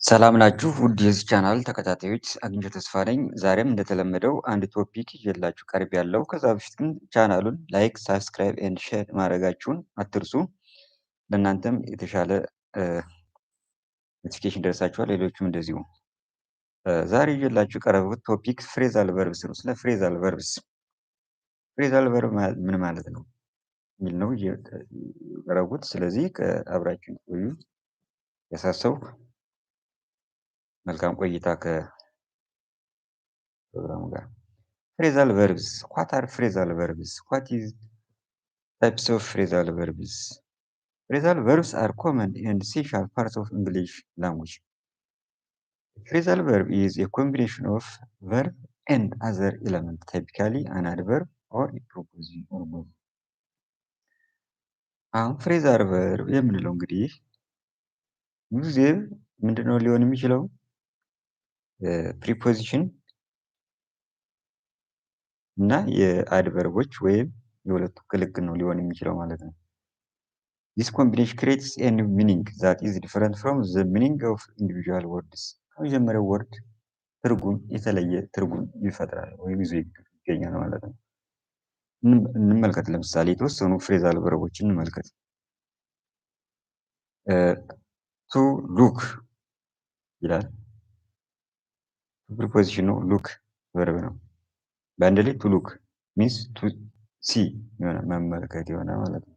ሰላም ናችሁ ውድ የዚህ ቻናል ተከታታዮች አግኝቼ ተስፋ ነኝ። ዛሬም እንደተለመደው አንድ ቶፒክ ይዤላችሁ ቀርቤያለሁ። ከዛ በፊት ግን ቻናሉን ላይክ፣ ሳብስክራይብ ኤንድ ሼር ማድረጋችሁን አትርሱ። ለእናንተም የተሻለ ኖቲፊኬሽን ደርሳችኋል፣ ሌሎችም እንደዚሁ። ዛሬ ይዤላችሁ የቀረቡት ቶፒክ ፍሬዛል ቨርብስ ነው። ስለ ፍሬዛል ቨርብስ ፍሬዛል ቨርብ ምን ማለት ነው የሚል ነው የቀረቡት። ስለዚህ አብራችሁን ቆዩ ያሳሰብኩ። መልካም ቆይታ ከፕሮግራሙ ጋር። Phrasal verbs. What are phrasal verbs? What is types of phrasal verbs? Phrasal verbs are common and essential parts of English language. A phrasal verb is a combination of verb and other element, typically an adverb or a preposition or both. አሁን ፍሬዛል ቨርብ የምንለው እንግዲህ ብዙ ጊዜ ምንድነው ሊሆን የሚችለው ፕሪፖዚሽን እና የአድቨርቦች ወይም የሁለቱ ቅልቅል ነው ሊሆን የሚችለው ማለት ነው። This combination creates a new meaning that is different from the meaning of individual words. ከመጀመሪያው ወርድ ትርጉም የተለየ ትርጉም ይፈጥራል ወይም ይዞ ይገኛል ማለት ነው። እንመልከት። ለምሳሌ የተወሰኑ ፍሬዛል ቨርቦችን እንመልከት። ቱ ሉክ ይላል። ፕሪፖዚሽን ነው። ሉክ ቨርብ ነው። በአንድ ላይ ቱ ሉክ ሚንስ ቱ ሲ የሆነ መመልከት የሆነ ማለት ነው።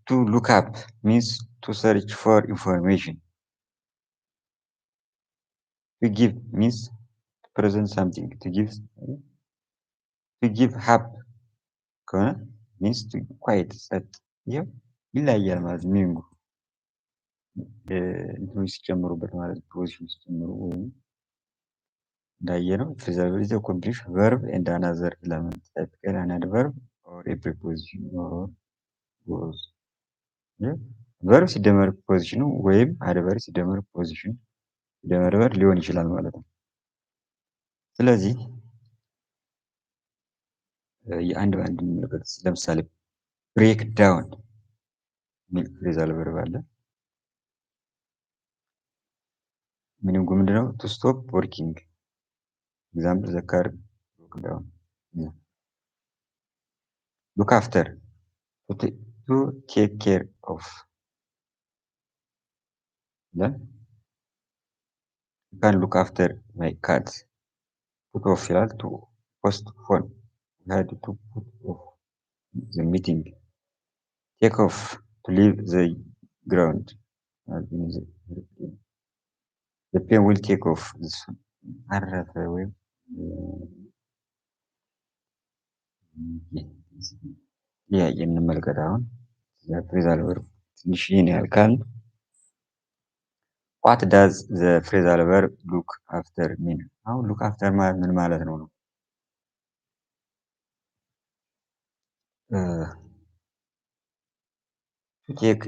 To look up means to search for information. To give means to present something. To give up ከሆነ means to quiet ጸጥ። ይኸው ይለያያል ማለት ነው። ሚኒንጉ እንትኖች ሲጨምሩበት ማለት ነው። ፕሮዚሽን ሲጨምሩ ወይም እንዳየነው ፍሬዛል ቨርብ is a combination verb and another element, typically an adverb or a preposition or both. ቨርብ ሲደመር ፖዚሽኑ ወይም አድቨርብ ሲደመር ፖዚሽን ሲደመር ቨርብ ሊሆን ይችላል ማለት ነው። ስለዚህ የአንድ በአንድ እንመልከት። ለምሳሌ ብሬክ ዳውን የሚል ፍሬዛል ቨርብ አለ። ሚኒንጉ ምንድነው? ቱ ስቶፕ ወርኪንግ ኤግዛምፕል ዘ ካር ብሮክ ዳውን። ሉክ አፍተር ቱ ቴክ ኬር ኦፍ ይላል። ካን ሉክ አፍተር ማይ ካት። ፑት ኦፍ ይላል። ቱ ፖስት ፎን had to put off the meeting. Take off to leave the ground. The plane will take off. አረፈ ወይም ጥያቄ እንመልከት። አሁን ፍሬዛል ቨርብ ትንሽ ይህን ያህል ካልን ዋት ዳዝ ዘ ፍሬዛል ቨርብ ሉክ አፍተር ሚን? አሁን ሉክ አፍተር ማለት ምን ማለት ነው? to take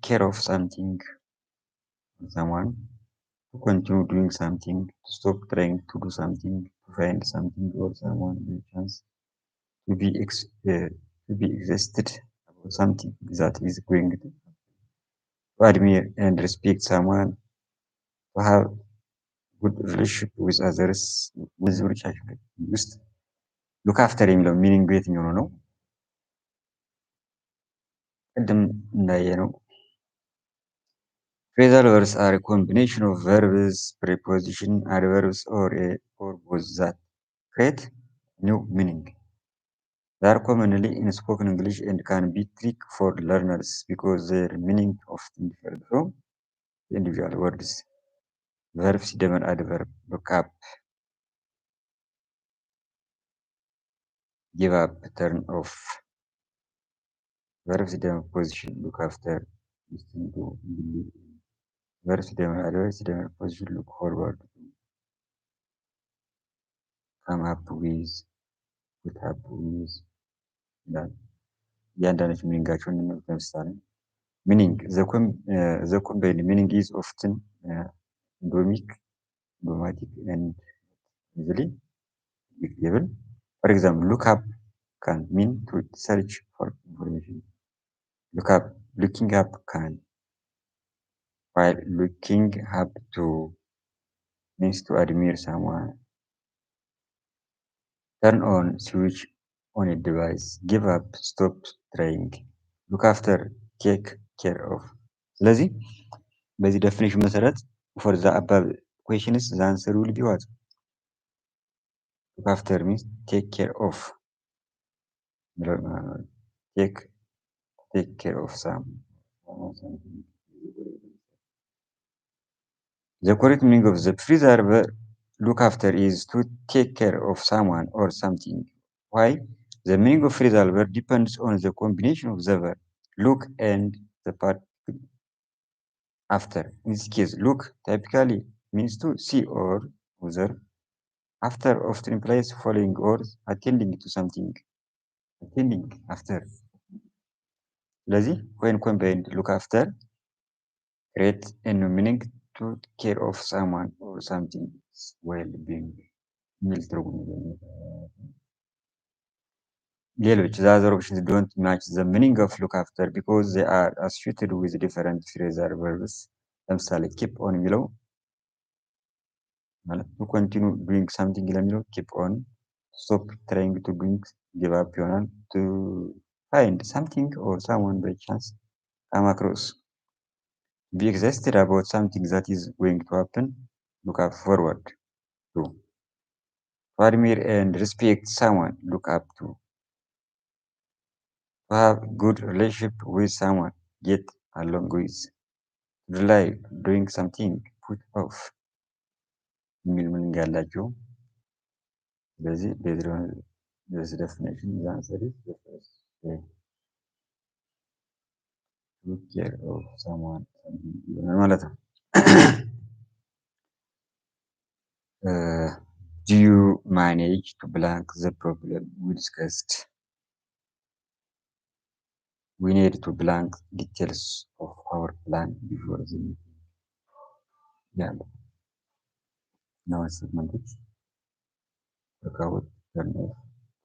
care of something, someone, to continue doing something, to stop trying to do something, to find something or someone by chance, to be exhausted about something that is going to admire and respect someone, to have good relationship with others. እነዚህ ብቻቸው ውስጥ ሉክ አፍተር የሚለው ሚኒንግ የትኛው ነው? ቅድም እንዳየነው ፍሬዛል ቨርብስ are a combination of verbs, preposition, adverbs or both that create new meaning. They are commonly in spoken English and can be tricky for learners because their meaning often differ from individual words. ቨርብ ሲደመር አድቨርብ ሉክ አፕ፣ ጊቭ አፕ፣ ተርን ኦፍ። ቨርብ ሲደመር ፖዚሽን ሉክ አፍተር፣ ሊስትን ቱ፣ ቨርብ ሲደመር አድቨርብ ሲደመር ፖዚሽን ሉክ ፎርዋርድ፣ ካም አፕ ዊዝ፣ ፑት አፕ ዊዝ ይላል። እያንዳንዳቸው ሚኒንጋቸውን እንመልከት። ለምሳሌ ሚኒንግ ዘ ኮምባይንድ ሚኒንግ ኢዝ ኦፍትን ኢንዶማቲክ ኤንድ ኢዝሊ ፕሬዲክቴብል። ፎር ኤግዛምፕል ሉክ አፕ ካን ሚን ቱ ሰርች ፎር ኢንፎርሜሽን። ሉክ አፕ ሉኪንግ አፕ ካን while looking up to means to admire someone. Turn on, switch on a device, give up, stop trying, look after, take care of። ስለዚህ በዚህ definition መሰረት for the above questions the answer will be what? Look after means take care of. Take care of something. The correct meaning of the phrasal verb look after is to take care of someone or something. Why? The meaning of phrasal verb depends on the combination of the verb look and the part after. In this case, look typically means to see or observe. After often implies following or attending to something. Attending after. ስለዚህ when combined look after create a new meaning to care of someone or something well-being የሚል ትርጉም ይገኛል። ሌሎች the other options don't match the meaning of look after because they are associated with different phrasal verbs ለምሳሌ keep on የሚለው ማለት to continue doing something ለሚለው keep on stop trying to doing give up ይሆናል to find something or someone by chance come across be excited about something that is going to happen look up forward to admire and respect someone look up to have good relationship with someone get along with rely doing something put off የሚል ምንኝ ያላቸው ስለዚህ this definition the answer is the first take care of someone ማለት ነው። Do you manage to blank the problem we discussed? We need to blank details of our plan before the meeting. Yeah. Now segmented. Work out, turn off,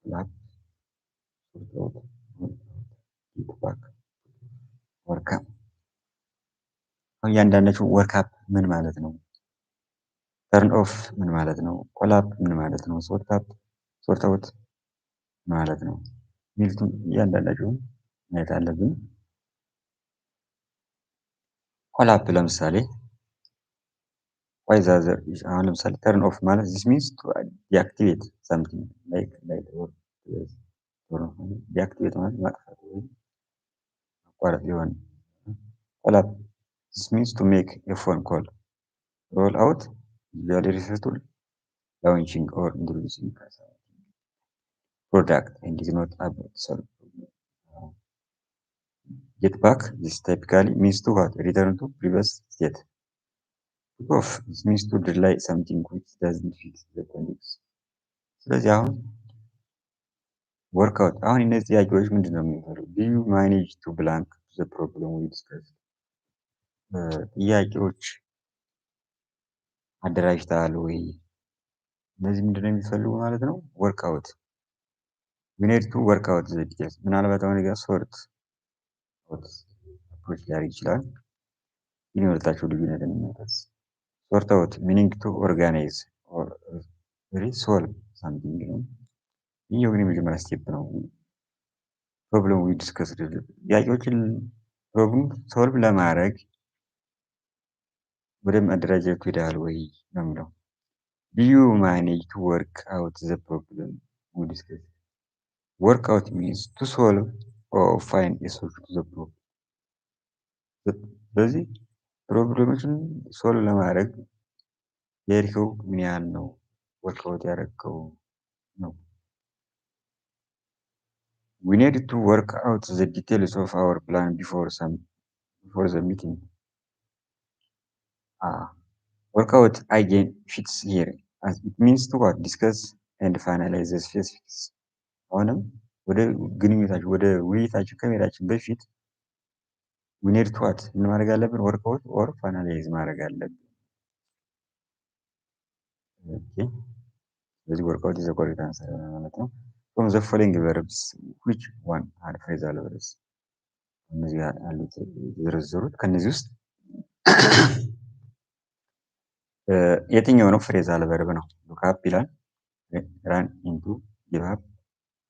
black, sort out, get back, work up. እያንዳንዳችሁ ወርክ አፕ ምን ማለት ነው? ተርን ኦፍ ምን ማለት ነው? ኮላፕ ምን ማለት ነው? ሶርት አፕ ሶርት አውት ማለት ነው? ሚልቱን እያንዳንዳችሁን ማየት አለብን። ኮላፕ ለምሳሌ ዋይዛዘር አሁን ለምሳሌ ተርን ኦፍ ማለት this means to deactivate something like or deactivate ማለት ማጥፋት ወይም ማቋረጥ ሊሆን ኮላፕ this means to make a phone call roll out usually refer to launching or introducing product and is not about solve get back this typically means to what return to previous state off this means to delay something which doesn't fit the conditions ስለዚህ አሁን ወርክአውት አሁን እነዚህ ጥያቄዎች ምንድን ነው የሚባለው do you manage to blank the problem we discussed ጥያቄዎች አደራጅተሃል ወይ እነዚህ ምንድን ነው የሚፈልጉ ማለት ነው ወርክአውት we need to work out the details ምናልባት አሁን ጋር ሶርት አፕሮች ሊያደርግ ይችላል የሚወጣቸው ልዩነት የሚመጣስ ሶርት አውት ሚኒንግ ቱ ኦርጋናይዝ ኦር ሪሶልቭ ሳምቲንግ ነው ይሄው ግን የመጀመሪያ ስቴፕ ነው ፕሮብለም ዊ ዲስከስድ ጥያቄዎችን ፕሮብለም ሶልቭ ለማድረግ ወደ ማደራጀቱ ሄዳል ወይ ነው የሚለው do you manage to work out the problem we discussed work out means to solve or find a solution to the problem ስለዚህ ፕሮብሌሞችን ሶልቭ ለማድረግ የሄድከው ምን ያህል ነው ወርክአውት ያደረግከው ነው we need to work out the details of our plan before the meeting workout again fits here as it means to what discuss and finalize the specifics አሁንም ወደ ግንኙነታችን ወደ ውይይታችን ከመሄዳችን በፊት we need to what ምን ማድረግ አለብን workout or finalize ማድረግ አለብን okay ስለዚህ workout is the correct answer ማለት ነው from the following verbs which one are phrasal verbs እነዚህ ያሉት ዝርዝሩት ከነዚህ ውስጥ የትኛው ነው ፍሬዛል ቨርብ ነው? ሉክ አፕ ይላል፣ ራን ኢንቱ፣ ጊቭ አፕ።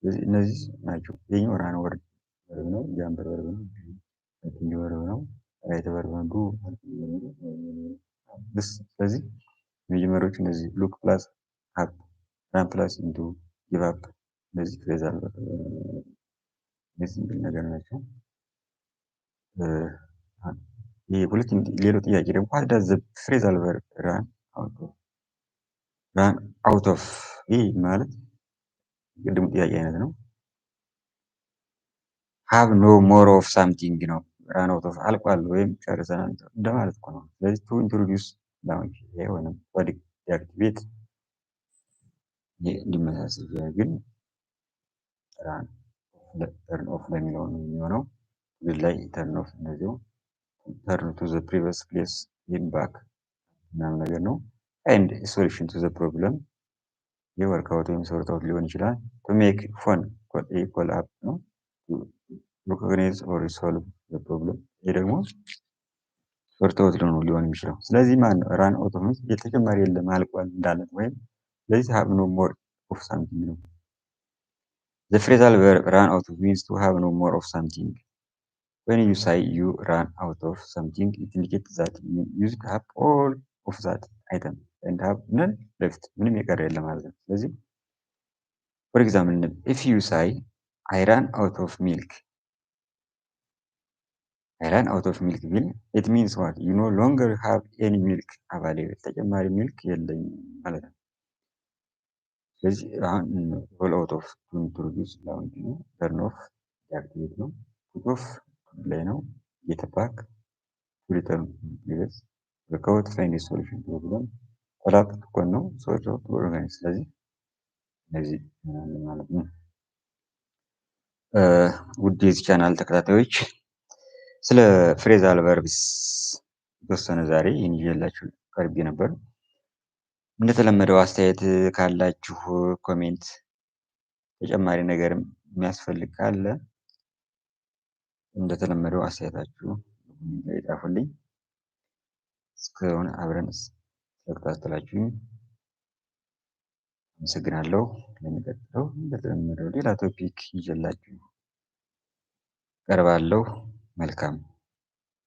ስለዚህ እነዚህ ናቸው። ይሄኛው ራን ወርድ ቨርብ ነው፣ ጃምፐር ቨርብ ነው፣ ሄልፒንግ ቨርብ ነው፣ ራይት ቨርብ ነው፣ ዱ ስ። ስለዚህ የመጀመሪያዎቹ እነዚህ ሉክ ፕላስ አፕ፣ ራን ፕላስ ኢንቱ፣ ጊቭ አፕ፣ እነዚህ ፍሬዛል ሲምፕል ነገር ናቸው። ሌላው ጥያቄ ደግሞ ዋት ዳዝ ዘ ፍሬዛል ቨርብ ራን አውት ኦፍ። ይህ ማለት ቅድሙ ጥያቄ አይነት ነው። ሃቭ ኖ ሞር ኦፍ ሳምቲንግ ነው። ራን አውት ኦፍ አልቋል ወይም ጨርሰናል እንደማለት እኮ ነው። ስለዚህ ቱ ኢንትሮዲውስ ላውንች ወይም ወደ ዲአክቲቬት እንዲመሳሰል ግን ተርን ኦፍ ለሚለው ነው የሚሆነው። ግን ላይ ተርን ኦፍ እንደዚሁ ተርን ቱ ዘ ፕሪቪየስ ፕሌስ ኢን ባክ ምናምን ነገር ነው። ኤንድ ሶሉሽን ቱ ዘ ፕሮብለም የወርክአውት ወይም ሶርት አውት ሊሆን ይችላል። ቱ ሜክ ፎን ኢኳል አፕ ነው። ሪኮግናይዝ ኦር ሶልቭ ዘ ፕሮብለም። ይህ ደግሞ ሶርት አውት ሊሆን የሚችለው። ስለዚህ ማን ነው ራን አውት ኦፍ የተጨማሪ የለም አልቋል እንዳለን ወይም ስለዚህ ሃቭ ኖ ሞር ኦፍ ሳምቲንግ ነው። The phrasal verb run out of means to have no more of something. When you say you run out of something, it indicates that you used up all of that item and have none left. ምንም የቀረ የለም ማለት ነው። ስለዚህ for example, if you say I ran out of milk, I ran out of milk ቢል it means what? You no longer have any milk available. ተጨማሪ ሚልክ የለኝም ማለት ነው። ስለዚህ አሁን ሮል አውት ኦፍ ቱ ኢንትሮዲውስ ላውንች ነው። ተርን ኦፍ ዲአክቲቬት ነው። ፑት ኦፍ ላይ ነው። ጌት ባክ ቱ ሪተርን ፕሪቪየስ፣ ወርክአውት ፋይንድ ሶሉሽን ፕሮብለም፣ ኮላፕ ኮን ነው። ሶርት ኦፍ ኦርጋናይዝ። ስለዚህ እነዚህ ማለት ነው። ውድ የዚህ ቻናል ተከታታዮች ስለ ፍሬዛል ቨርብስ የተወሰነ ዛሬ ይህን ይዤላችሁ ቀርቤ ነበር። እንደተለመደው አስተያየት ካላችሁ ኮሜንት፣ ተጨማሪ ነገርም የሚያስፈልግ ካለ እንደተለመደው አስተያየታችሁ ይጻፉልኝ። እስካሁን አብረን ስለተከታተላችሁኝ አመሰግናለሁ። ለሚቀጥለው እንደተለመደው ሌላ ቶፒክ ይዤላችሁ ቀርባለሁ። መልካም